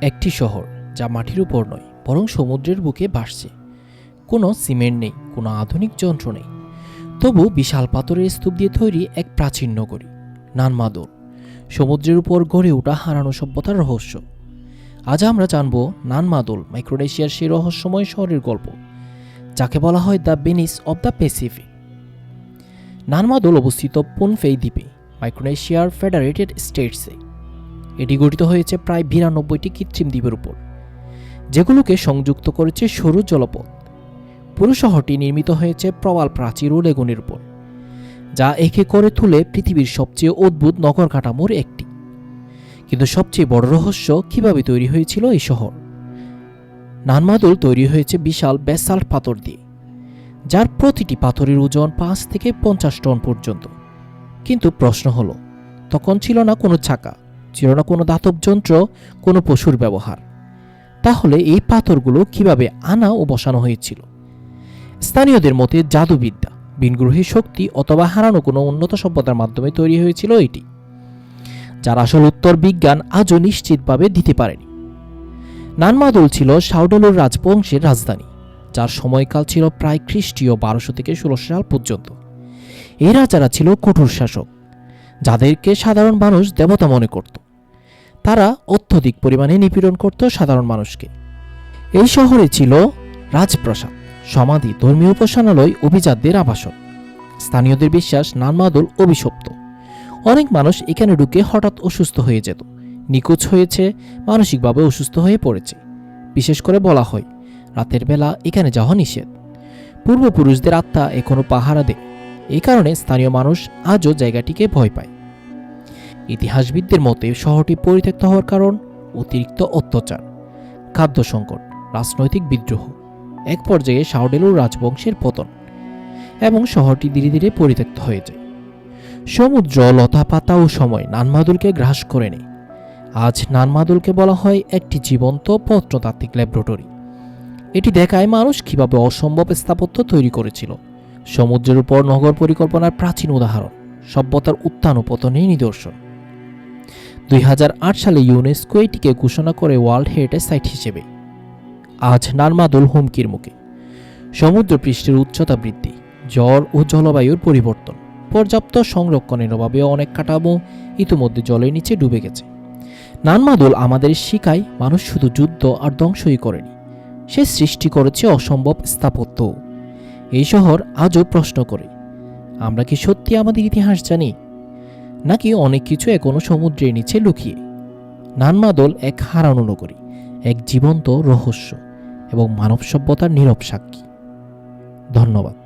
একটি শহর যা মাটির উপর নয় বরং সমুদ্রের বুকে ভাসছে। কোনো সিমেন্ট নেই, কোনো আধুনিক যন্ত্র নেই, তবু বিশাল পাথরের স্তূপ দিয়ে তৈরি এক প্রাচীন নগরী নানমাদল, সমুদ্রের উপর গড়ে ওঠা হারানো সভ্যতার রহস্য। আজ আমরা জানব নানমাদল, মাইক্রোনেশিয়ার সেই রহস্যময় শহরের গল্প যাকে বলা হয় the Venice of the Pacific. Nan Madol অবস্থিত পুনফেই দ্বীপে, মাইক্রোনেশিয়ার ফেডারেটেড স্টেটসে। এটি গঠিত হয়েছে প্রায় 92টি কৃত্রিম দ্বীপের উপর, যেগুলোকে সংযুক্ত করেছে সরু জলপথ। পুরো শহরটি নির্মিত হয়েছে প্রবাল প্রাচীর ও লেগুনের উপর, যা একে করে তুলে পৃথিবীর সবচেয়ে অদ্ভুত নগর কাঠামোর একটি। কিন্তু সবচেয়ে বড় রহস্য, কিভাবে তৈরি হয়েছিল এই শহর। নানমাদল তৈরি হয়েছে বিশাল ব্যাসাল্ট পাথর দিয়ে, যার প্রতিটি পাথরের ওজন 5 থেকে 50 টন পর্যন্ত। কিন্তু প্রশ্ন হলো, তখন ছিল না কোনো চাকা, ছিল না কোনো ধাতব যন্ত্র, কোনো পশুর ব্যবহার। তাহলে এই পাথরগুলো কিভাবে আনা ও বসানো হয়েছিল? স্থানীয়দের মতে জাদুবিদ্যা, ভিনগ্রহী শক্তি অথবা হারানো কোনো উন্নত সভ্যতার মাধ্যমে তৈরি হয়েছিল এটি, যার আসল উত্তর বিজ্ঞান আজও নিশ্চিতভাবে দিতে পারেনি। নানমাদল ছিল শাওডলুর রাজবংশের রাজধানী, যার সময়কাল ছিল প্রায় খ্রিস্টীয় 1200 থেকে 1600 সাল পর্যন্ত। এই রাজারা ছিল কঠোর শাসক, যাদেরকে সাধারণ মানুষ দেবতা মনে করত। তারা অত্যধিক পরিমাণে নিপীড়ন করত সাধারণ মানুষকে। এই শহরে ছিল রাজপ্রাসাদ, সমাধি, ধর্মীয় উপাসনালয়, অভিজাতদের আবাসন। স্থানীয়দের বিশ্বাস নানমাদল অভিশপ্ত। অনেক মানুষ এখানে ঢুকে হঠাৎ অসুস্থ হয়ে যেত, নিখোঁজ হয়েছে, মানসিকভাবে অসুস্থ হয়ে পড়েছে। বিশেষ করে বলা হয় রাতের বেলা এখানে যাওয়া নিষেধ। পূর্বপুরুষদের আত্মা এখনো পাহারা দেয়। এই কারণে স্থানীয় মানুষ আজও জায়গাটিকে ভয় পায়। ইতিহাসবিদদের মতে শহরটি পরিত্যক্ত হওয়ার কারণ অতিরিক্ত অত্যাচার, খাদ্য সংকট, রাজনৈতিক বিদ্রোহ, এক পর্যায়ে শাওডলুর রাজবংশের পতন, এবং শহরটি ধীরে ধীরে পরিত্যক্ত হয়ে যায়। সমুদ্র, লতা পাতা ও সময় নানমাদলকে গ্রাস করে নেয়। আজ নানমাদলকে বলা হয় একটি জীবন্ত প্রত্নতাত্ত্বিক ল্যাবরেটরি। এটি দেখায় মানুষ কিভাবে অসম্ভব স্থাপত্য তৈরি করেছিল। সমুদ্রের উপর নগর পরিকল্পনার প্রাচীন উদাহরণ, সভ্যতার উত্থান ও পতনের নিদর্শন। 2008 সালে ইউনেস্কো এটিকে ঘোষণা করে ওয়ার্ল্ড হেরিটেজ সাইট হিসেবে। আজ নানমাদল হুমকির মুখে। সমুদ্র পৃষ্ঠের উচ্চতা বৃদ্ধি, ঝড় ও জলবায়ুর পরিবর্তন, পর্যাপ্ত সংরক্ষণের অভাবে অনেক কাঠামো ইতিমধ্যে জলের নিচে ডুবে গেছে। নানমাদল আমাদের শিখায় মানুষ শুধু যুদ্ধ আর ধ্বংসই করেনি, সে সৃষ্টি করেছে অসম্ভব স্থাপত্য। এই শহর আজও প্রশ্ন করে, আমরা কি সত্যি আমাদের ইতিহাস জানি, নাকি অনেক কিছু এখনো সমুদ্রের নিচে লুকিয়ে? নানমাদল এক হারানো নগরী, এক জীবন্ত রহস্য এবং মানব সভ্যতার নীরব সাক্ষী। ধন্যবাদ।